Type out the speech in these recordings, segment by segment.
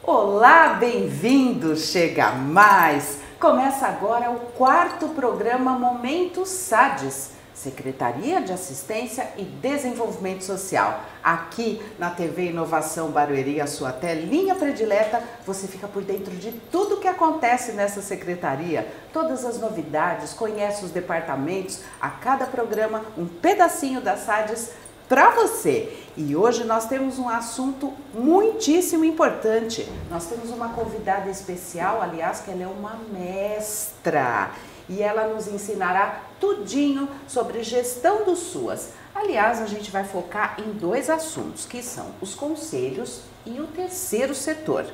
Olá, bem-vindos! Chega mais! Começa agora o 4º programa Momento SADES, Secretaria de Assistência e Desenvolvimento Social. Aqui na TV Inovação Barueri, a sua telinha predileta, você fica por dentro de tudo que acontece nessa secretaria. Todas as novidades, conhece os departamentos, a cada programa um pedacinho da SADES para você. E hoje nós temos um assunto muitíssimo importante. Nós temos uma convidada especial, aliás, que ela é uma mestra. E ela nos ensinará tudinho sobre gestão do SUAS. Aliás, a gente vai focar em 2 assuntos, que são os conselhos e o terceiro setor.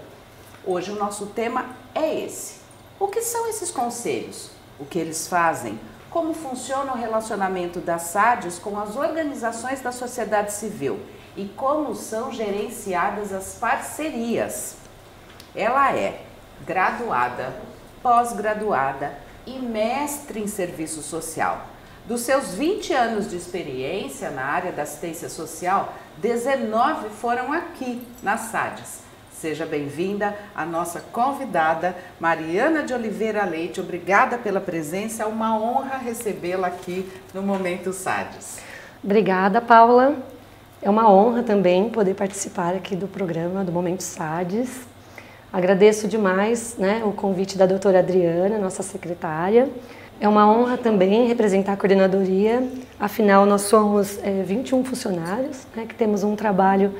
Hoje o nosso tema é esse. O que são esses conselhos? O que eles fazem? Como funciona o relacionamento das SADES com as organizações da sociedade civil e como são gerenciadas as parcerias. Ela é graduada, pós-graduada e mestre em serviço social. Dos seus 20 anos de experiência na área da assistência social, 19 foram aqui nas SADES. Seja bem-vinda a nossa convidada, Mariana de Oliveira Leite. Obrigada pela presença, é uma honra recebê-la aqui no Momento SADES. Obrigada, Paula. É uma honra também poder participar aqui do programa do Momento SADES. Agradeço demais, o convite da doutora Adriana, nossa secretária. É uma honra também representar a coordenadoria, afinal nós somos 21 funcionários, que temos um trabalho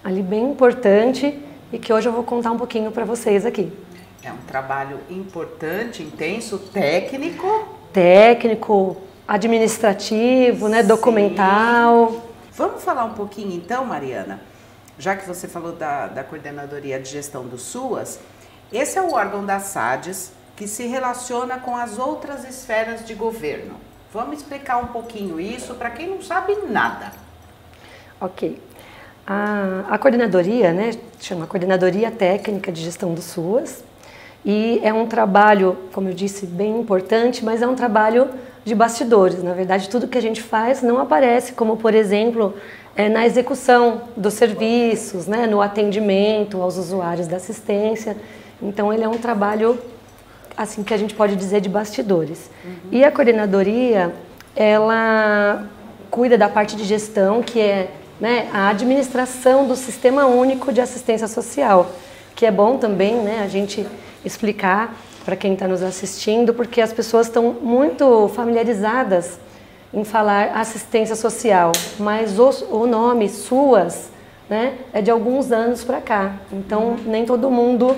ali bem importante e que hoje eu vou contar um pouquinho para vocês aqui. É um trabalho importante, intenso, técnico. Técnico, administrativo, documental. Vamos falar um pouquinho então, Mariana, já que você falou da Coordenadoria de Gestão do SUAS, esse é o órgão da SADES que se relaciona com as outras esferas de governo. Vamos explicar um pouquinho isso para quem não sabe nada. Ok. A coordenadoria, chama Coordenadoria Técnica de Gestão do SUAS, e é um trabalho, como eu disse, bem importante, mas é um trabalho de bastidores. Na verdade, tudo que a gente faz não aparece, como por exemplo, na execução dos serviços, no atendimento aos usuários da assistência. Então, ele é um trabalho, assim, que a gente pode dizer de bastidores. E a coordenadoria, ela cuida da parte de gestão, que é a administração do Sistema Único de Assistência Social, que é bom também a gente explicar para quem está nos assistindo, porque as pessoas estão muito familiarizadas em falar assistência social, mas o nome SUAS é de alguns anos para cá, então nem todo mundo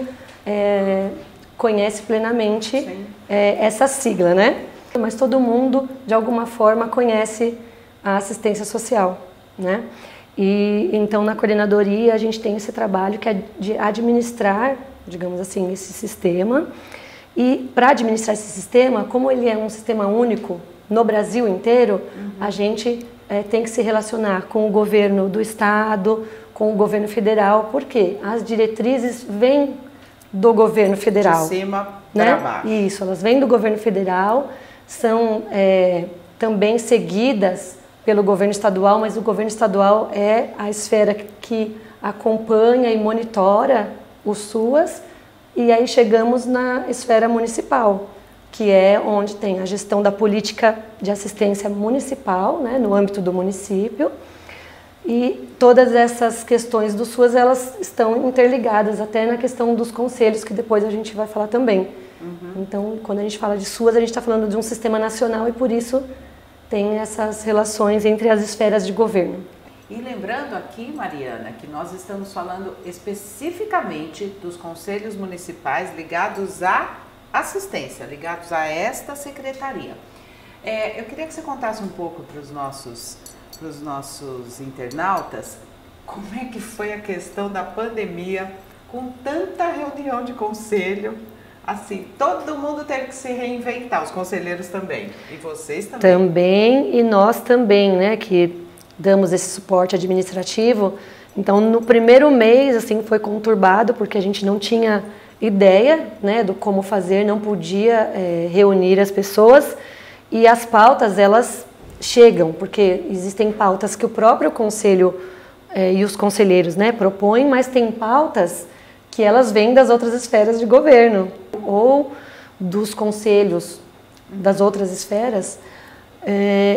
conhece plenamente essa sigla, mas todo mundo de alguma forma conhece a assistência social, E então na coordenadoria a gente tem esse trabalho que é de administrar, digamos assim, esse sistema. E para administrar esse sistema, como ele é um sistema único no Brasil inteiro, a gente tem que se relacionar com o governo do estado, com o governo federal, porque as diretrizes vêm do governo federal. De cima para baixo. Isso, elas vêm do governo federal, são também seguidas pelo governo estadual, mas o governo estadual é a esfera que acompanha e monitora o SUAS, e aí chegamos na esfera municipal, que é onde tem a gestão da política de assistência municipal, no âmbito do município, e todas essas questões do SUAS, elas estão interligadas até na questão dos conselhos, que depois a gente vai falar também. Então, quando a gente fala de SUAS, a gente está falando de um sistema nacional e por isso tem essas relações entre as esferas de governo. E lembrando aqui, Mariana, que nós estamos falando especificamente dos conselhos municipais ligados à assistência, ligados a esta secretaria. Eu queria que você contasse um pouco para os nossos internautas como é que foi a questão da pandemia com tanta reunião de conselho. Assim, todo mundo teve que se reinventar, os conselheiros também, e vocês também. Também, e nós também, que damos esse suporte administrativo. Então, no primeiro mês, assim, foi conturbado, porque a gente não tinha ideia, do como fazer, não podia reunir as pessoas, e as pautas, elas chegam, porque existem pautas que o próprio conselho e os conselheiros propõem, mas tem pautas que elas vêm das outras esferas de governo ou dos conselhos das outras esferas.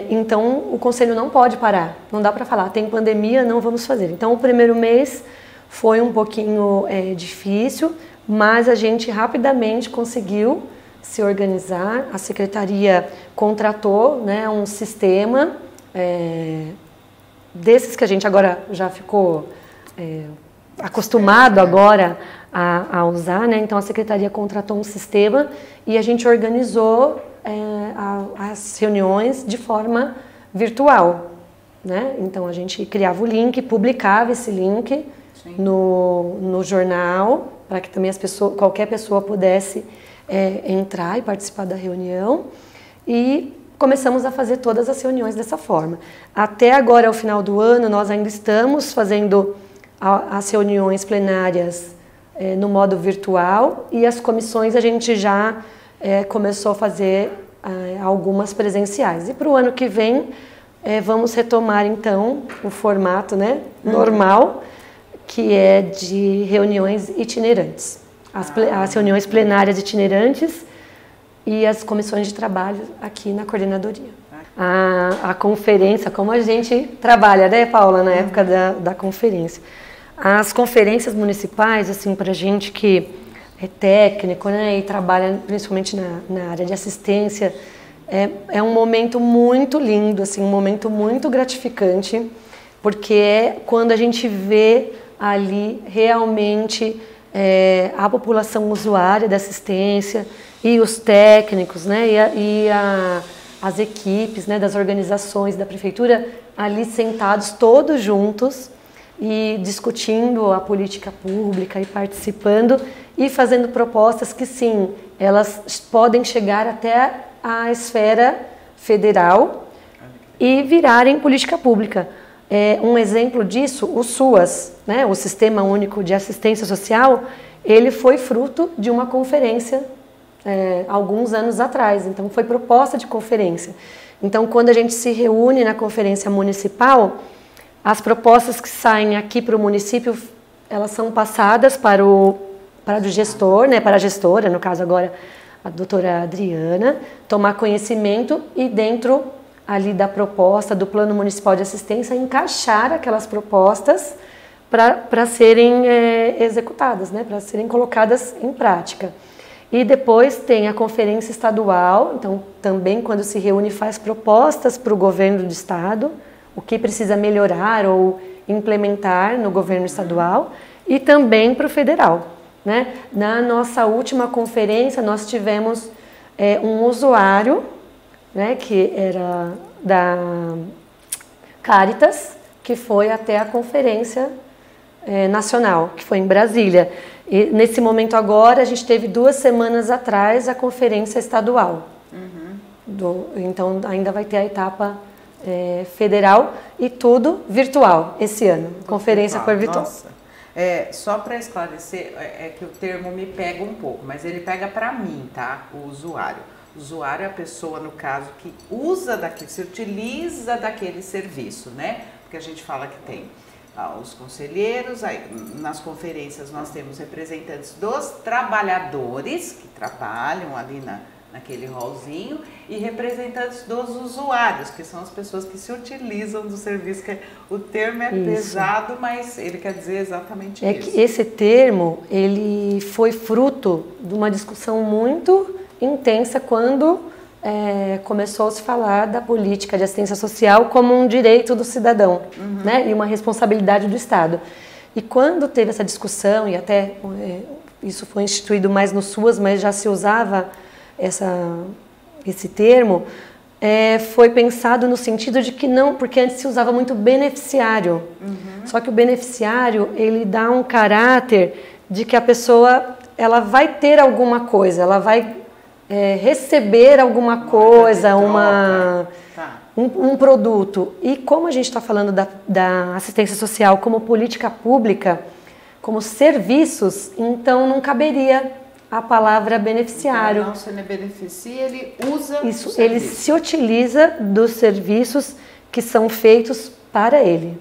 Então, o conselho não pode parar, não dá para falar, tem pandemia, não vamos fazer. Então, o primeiro mês foi um pouquinho difícil, mas a gente rapidamente conseguiu se organizar. A secretaria contratou, né, um sistema desses que a gente agora já ficou acostumado agora a usar, né? Então, a secretaria contratou um sistema e a gente organizou as reuniões de forma virtual, né? Então, a gente criava o link, publicava esse link no jornal, para que também qualquer pessoa pudesse entrar e participar da reunião, e começamos a fazer todas as reuniões dessa forma. Até agora, ao final do ano, nós ainda estamos fazendo as reuniões plenárias no modo virtual, e as comissões a gente já começou a fazer algumas presenciais. E para o ano que vem vamos retomar então o formato, né, normal, que é de reuniões itinerantes. As reuniões plenárias itinerantes e as comissões de trabalho aqui na coordenadoria. A conferência, como a gente trabalha, né, Paula, na época da conferência. As conferências municipais, assim, para a gente que é técnico, né, e trabalha principalmente na área de assistência, é um momento muito lindo, assim, um momento muito gratificante, porque é quando a gente vê ali realmente a população usuária da assistência e os técnicos, né, as equipes, né, das organizações da prefeitura ali sentados todos juntos e discutindo a política pública e participando e fazendo propostas que, sim, elas podem chegar até a esfera federal e virarem política pública. Um exemplo disso, o SUAS, né, o Sistema Único de Assistência Social, ele foi fruto de uma conferência alguns anos atrás, então foi proposta de conferência. Então, quando a gente se reúne na conferência municipal, as propostas que saem aqui para o município, elas são passadas para o gestor, né, para a gestora, no caso agora a doutora Adriana, tomar conhecimento e dentro ali da proposta do Plano Municipal de Assistência encaixar aquelas propostas para serem executadas, né, para serem colocadas em prática. E depois tem a conferência estadual, então também quando se reúne faz propostas para o governo do estado, o que precisa melhorar ou implementar no governo estadual, e também para o federal, né? Na nossa última conferência nós tivemos um usuário, né, que era da Caritas, que foi até a conferência nacional, que foi em Brasília. E nesse momento agora, a gente teve 2 semanas atrás a conferência estadual. Então ainda vai ter a etapa federal e tudo virtual esse ano. Conferência por virtual. Nossa. Só para esclarecer, que o termo me pega um pouco, mas ele pega para mim, tá? O usuário. O usuário é a pessoa, no caso, que se utiliza daquele serviço, né? Porque a gente fala que tem os conselheiros, aí, nas conferências nós temos representantes dos trabalhadores que trabalham ali naquele hallzinho e representantes dos usuários, que são as pessoas que se utilizam do serviço, que o termo é pesado, mas ele quer dizer exatamente isso. Que esse termo, ele foi fruto de uma discussão muito intensa quando começou a se falar da política de assistência social como um direito do cidadão, né, e uma responsabilidade do Estado. E quando teve essa discussão, e até isso foi instituído mais no SUAS, mas já se usava esse termo, foi pensado no sentido de que não, porque antes se usava muito beneficiário. Só que o beneficiário, ele dá um caráter de que a pessoa ela vai ter alguma coisa, ela vai receber alguma coisa, um produto. E como a gente está falando da assistência social como política pública, como serviços, então não caberia a palavra beneficiário. Então, não se ele beneficia, ele usa isso, ele se utiliza dos serviços que são feitos para ele.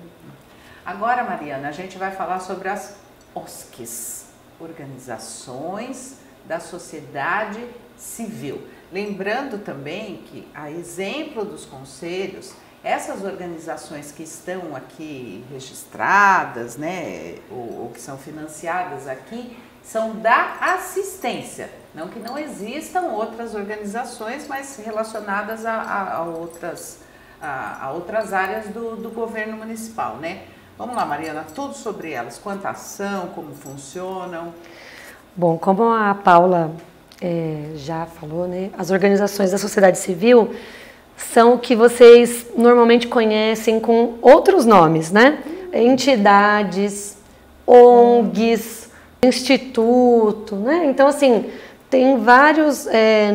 Agora, Mariana, a gente vai falar sobre as OSCs. organizações da sociedade civil. Lembrando também que, a exemplo dos conselhos, essas organizações que estão aqui registradas, né, ou que são financiadas aqui, são da assistência. Não que não existam outras organizações, mas relacionadas a outras áreas do governo municipal, né? Vamos lá, Mariana, tudo sobre elas, quanta ação, como funcionam. Bom, como a Paula já falou, né, as organizações da sociedade civil são o que vocês normalmente conhecem com outros nomes, né? Entidades, ONGs, instituto, né? Então, assim, tem vários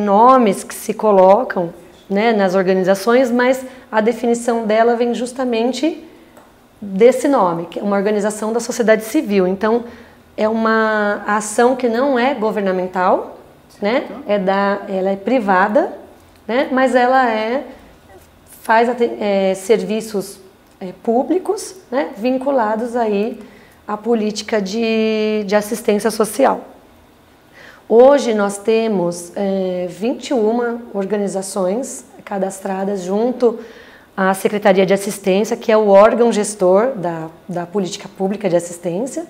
nomes que se colocam, né, nas organizações, mas a definição dela vem justamente desse nome, que é uma organização da sociedade civil. Então, é uma ação que não é governamental, né? Ela é privada, né? Mas ela faz serviços públicos, né? Vinculados aí à política de assistência social. Hoje nós temos 21 organizações cadastradas junto à Secretaria de Assistência, que é o órgão gestor da política pública de assistência,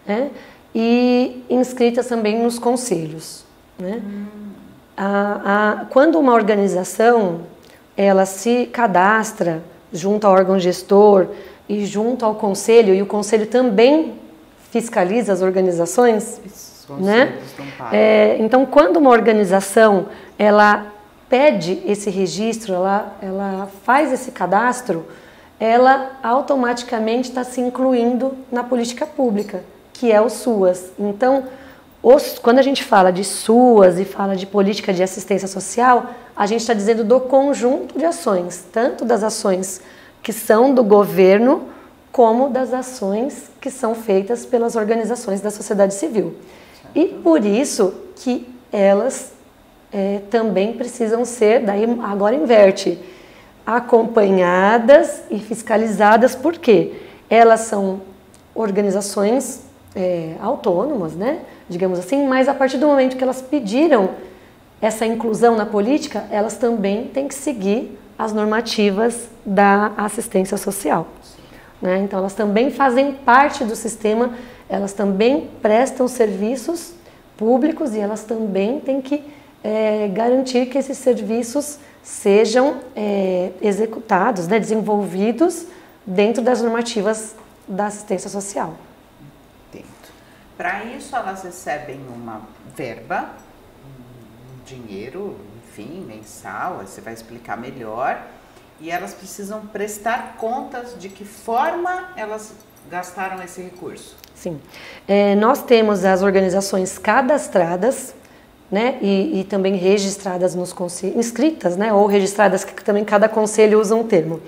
né? E inscritas também nos conselhos, né? Quando uma organização ela se cadastra junto ao órgão gestor e junto ao conselho, e o conselho também fiscaliza as organizações, né? Então, quando uma organização ela pede esse registro, ela faz esse cadastro, ela automaticamente está se incluindo na política pública, que é o SUAS. Então, quando a gente fala de SUAS e fala de política de assistência social, a gente está dizendo do conjunto de ações, tanto das ações que são do governo, como das ações que são feitas pelas organizações da sociedade civil. E por isso que elas também precisam ser, daí agora inverte, acompanhadas e fiscalizadas, porque elas são organizações autônomas, né? Digamos assim, mas a partir do momento que elas pediram essa inclusão na política, elas também têm que seguir as normativas da assistência social, né? Então, elas também fazem parte do sistema, elas também prestam serviços públicos e elas também têm que garantir que esses serviços sejam executados, né, desenvolvidos dentro das normativas da assistência social. Para isso, elas recebem uma verba, um dinheiro, enfim, mensal, você vai explicar melhor, e elas precisam prestar contas de que forma elas gastaram esse recurso. Sim. Nós temos as organizações cadastradas, né, e também registradas nos conselhos, inscritas, né, ou registradas, que também cada conselho usa um termo,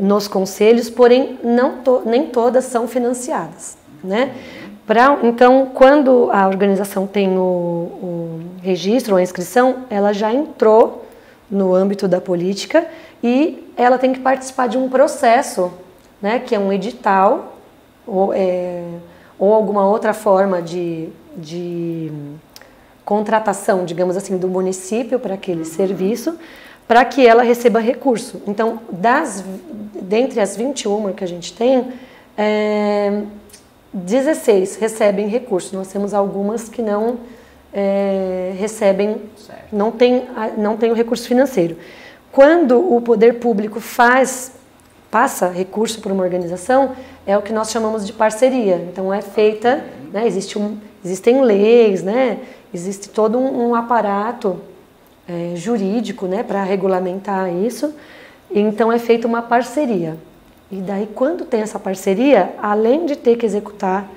nos conselhos, porém nem todas são financiadas, né? Então, quando a organização tem o registro ou a inscrição, ela já entrou no âmbito da política e ela tem que participar de um processo, né, que é um edital ou alguma outra forma de contratação, digamos assim, do município para aquele serviço, para que ela receba recurso. Então, dentre as 21 que a gente tem, 16 recebem recurso. Nós temos algumas que não recebem, não tem o recurso financeiro. Quando o poder público passa recurso para uma organização, é o que nós chamamos de parceria. Então, é feita, né, existem leis, né, existe todo um aparato jurídico, né, para regulamentar isso. Então, é feita uma parceria. E daí, quando tem essa parceria, além de ter que executar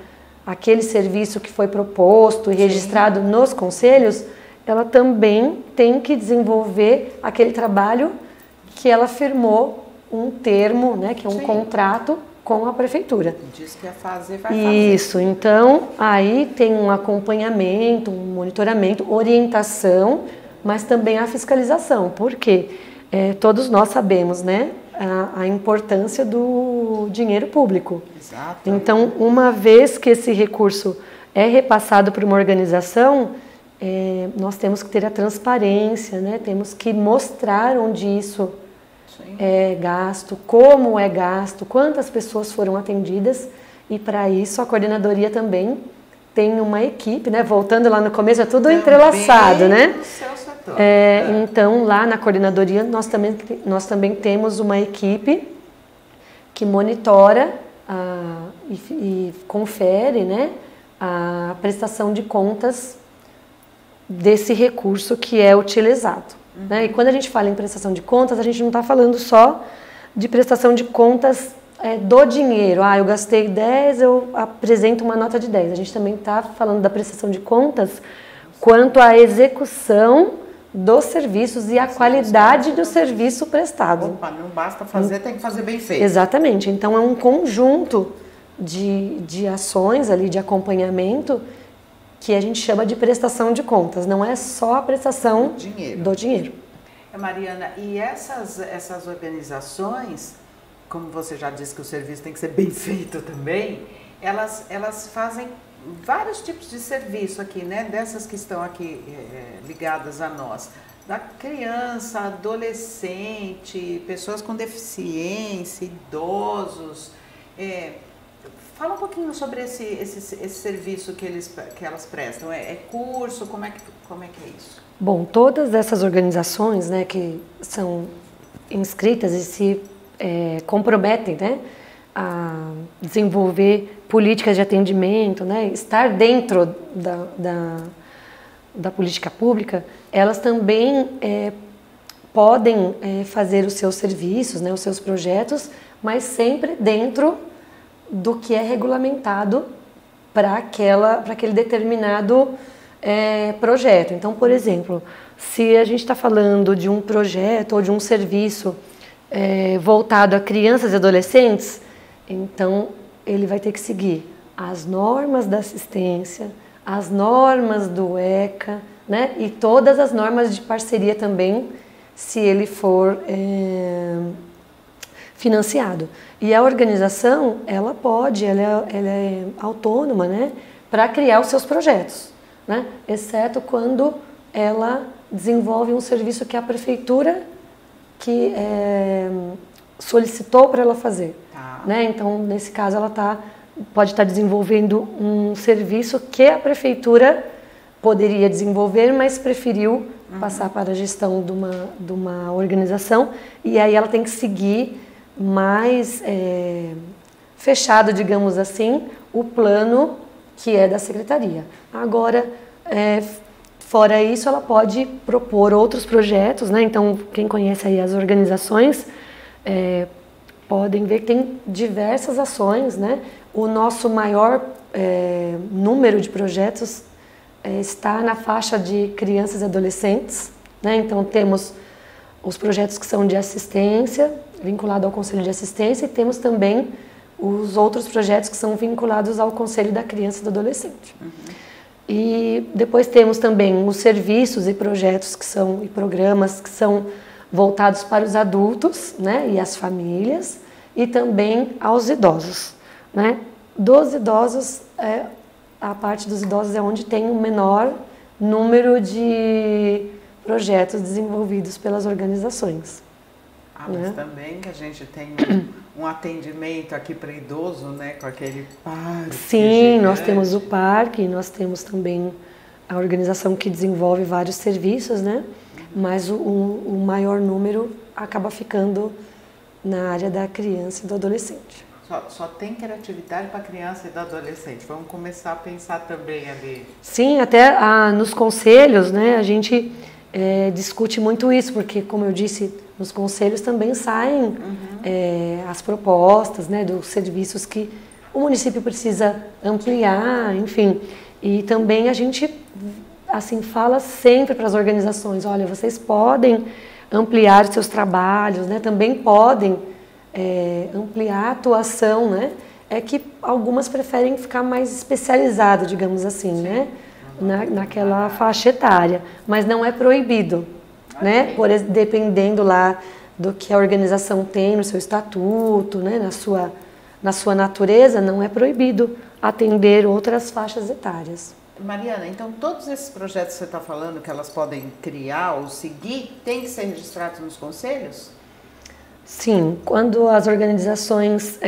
aquele serviço que foi proposto e registrado nos conselhos, ela também tem que desenvolver aquele trabalho que ela firmou um termo, né, que é um contrato com a prefeitura. Diz que vai fazer. Isso, então aí tem um acompanhamento, um monitoramento, orientação, mas também a fiscalização, porque todos nós sabemos, né, a importância do dinheiro público. Exato. Então, uma vez que esse recurso é repassado para uma organização, nós temos que ter a transparência, né? Temos que mostrar onde isso é gasto, como é gasto, quantas pessoas foram atendidas, e para isso a coordenadoria também tem uma equipe, né? Voltando lá no começo, é tudo também entrelaçado, né? No seu setor. Então, lá na coordenadoria, nós também temos uma equipe que monitora e confere, né, a prestação de contas desse recurso que é utilizado. Né? E quando a gente fala em prestação de contas, a gente não está falando só de prestação de contas do dinheiro. Eu gastei 10, eu apresento uma nota de 10. A gente também está falando da prestação de contas quanto à execução dos serviços e a qualidade do serviço prestado. Opa, não basta fazer, tem que fazer bem feito. Exatamente. Então, é um conjunto de ações ali, de acompanhamento, que a gente chama de prestação de contas. Não é só a prestação do dinheiro. Mariana, e essas organizações, como você já disse que o serviço tem que ser bem feito também, elas fazem vários tipos de serviço aqui, né? Dessas que estão aqui ligadas a nós. Da criança, adolescente, pessoas com deficiência, idosos. Fala um pouquinho sobre esse serviço que elas prestam. É curso? Como é que é isso? Bom, todas essas organizações, né, que são inscritas e se comprometem, né, a desenvolver políticas de atendimento, né, estar dentro da política pública, elas também podem fazer os seus serviços, né, os seus projetos, mas sempre dentro do que é regulamentado para aquele determinado projeto. Então, por exemplo, se a gente está falando de um projeto ou de um serviço voltado a crianças e adolescentes, então ele vai ter que seguir as normas da assistência, as normas do ECA, né? E todas as normas de parceria também, se ele for financiado. E a organização, ela é autônoma, né, para criar os seus projetos, né, exceto quando ela desenvolve um serviço que a prefeitura que solicitou para ela fazer. Né? Então, nesse caso, ela pode estar desenvolvendo um serviço que a prefeitura poderia desenvolver, mas preferiu passar para a gestão de uma organização, e aí ela tem que seguir mais fechado, digamos assim, o plano que é da secretaria. Agora, fora isso, ela pode propor outros projetos, né? Então, quem conhece aí as organizações podem ver que tem diversas ações, né? O nosso maior número de projetos está na faixa de crianças e adolescentes, né? Então, temos os projetos que são de assistência, vinculado ao Conselho de Assistência, e temos também os outros projetos que são vinculados ao Conselho da Criança e do Adolescente. E depois temos também os serviços e projetos e programas que são voltados para os adultos, né, e as famílias, e também aos idosos, né? Dos idosos, a parte dos idosos é onde tem o menor número de projetos desenvolvidos pelas organizações. Mas também que a gente tem um atendimento aqui para idoso, né, com aquele parque. Sim, nós temos o parque, nós temos também a organização que desenvolve vários serviços, né? Mas o maior número acaba ficando na área da criança e do adolescente. Só tem criatividade para criança e do adolescente. Vamos começar a pensar também ali. Sim, até nos conselhos, né, a gente discute muito isso, porque, como eu disse, nos conselhos também saem as propostas, né, dos serviços que o município precisa ampliar, enfim. E também a gente assim fala sempre para as organizações: olha, vocês podem ampliar seus trabalhos, né, também podem ampliar a atuação, né? É que algumas preferem ficar mais especializado, digamos assim, né? Naquela faixa etária, mas não é proibido, né? Dependendo lá do que a organização tem no seu estatuto, né? na sua natureza, não é proibido atender outras faixas etárias. Mariana, então todos esses projetos que você está falando, que elas podem criar ou seguir, tem que ser registrados nos conselhos? Sim, quando as organizações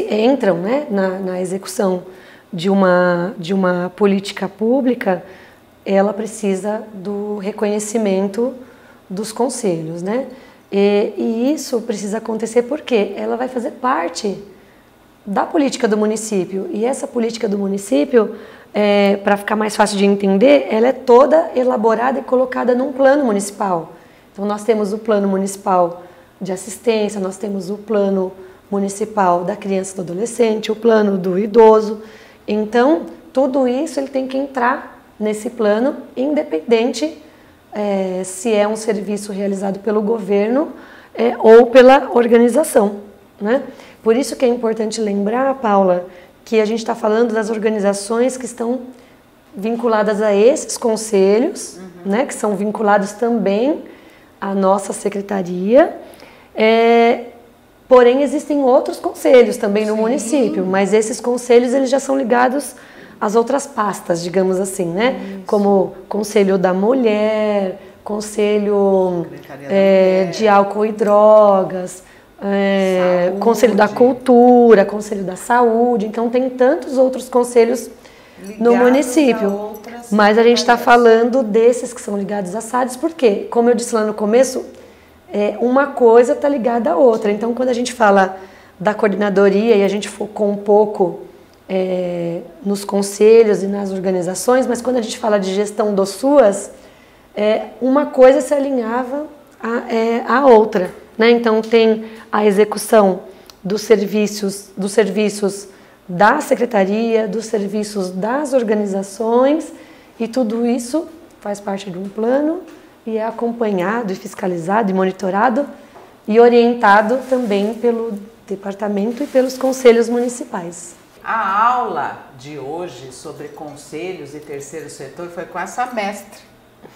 entram, né, na execução de uma política pública, ela precisa do reconhecimento dos conselhos, né? E isso precisa acontecer porque ela vai fazer parte da política do município. E essa política do município, para ficar mais fácil de entender, ela é toda elaborada e colocada num plano municipal. Então nós temos o plano municipal de assistência, nós temos o plano municipal da criança e do adolescente, o plano do idoso. Então tudo isso ele tem que entrar nesse plano, independente se é um serviço realizado pelo governo ou pela organização, né? Por isso que é importante lembrar, Paula, que a gente está falando das organizações que estão vinculadas a esses conselhos, né, que são vinculados também à nossa secretaria. Porém, existem outros conselhos também no município, mas esses conselhos eles já são ligados às outras pastas, digamos assim, né? Isso. Como Conselho da Mulher, Conselho de Álcool e Drogas, Conselho da Cultura, Conselho da Saúde. Então tem tantos outros conselhos ligados no município, mas a gente está falando desses que são ligados à SADES, porque, como eu disse lá no começo, uma coisa está ligada à outra. Então quando a gente fala da coordenadoria e a gente focou um pouco nos conselhos e nas organizações, mas quando a gente fala de gestão do SUAS, uma coisa se alinhava à outra, né? Então tem a execução dos serviços da secretaria, dos serviços das organizações, e tudo isso faz parte de um plano e é acompanhado, e fiscalizado, e monitorado e orientado também pelo departamento e pelos conselhos municipais. A aula de hoje sobre conselhos e terceiro setor foi com essa mestre,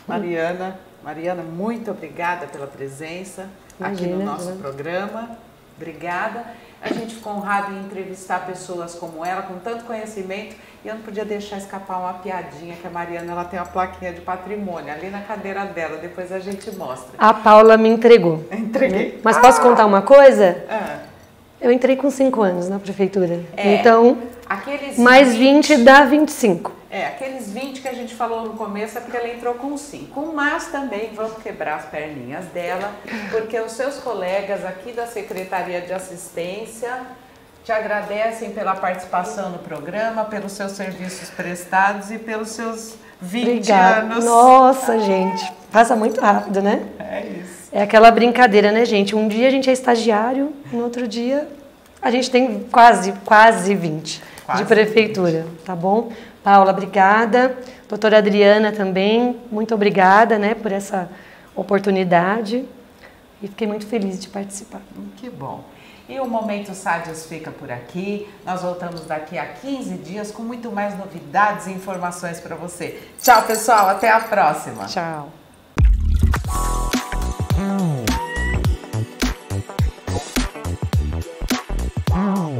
Mariana. Mariana, muito obrigada pela presença aqui no nosso programa. Obrigada. A gente ficou honrado em entrevistar pessoas como ela, com tanto conhecimento, e eu não podia deixar escapar uma piadinha, que a Mariana ela tem uma plaquinha de patrimônio ali na cadeira dela, depois a gente mostra. A Paula me entregou. Entreguei. Mas posso contar uma coisa? Eu entrei com 5 anos na prefeitura, então mais 20 dá 25. Aqueles 20 que a gente falou no começo é porque ela entrou com 5, mas também vamos quebrar as perninhas dela, porque os seus colegas aqui da Secretaria de Assistência te agradecem pela participação no programa, pelos seus serviços prestados e pelos seus 20 Obrigada. Anos. Nossa, gente, passa muito rápido, né? É isso. É aquela brincadeira, né, gente? Um dia a gente é estagiário, no outro dia a gente tem quase 20 de prefeitura, 20. Tá bom? Paula, obrigada. Doutora Adriana também, muito obrigada, né, por essa oportunidade. E fiquei muito feliz de participar. Que bom. E o Momento SADES fica por aqui. Nós voltamos daqui a 15 dias com muito mais novidades e informações para você. Tchau, pessoal. Até a próxima. Tchau. Oh.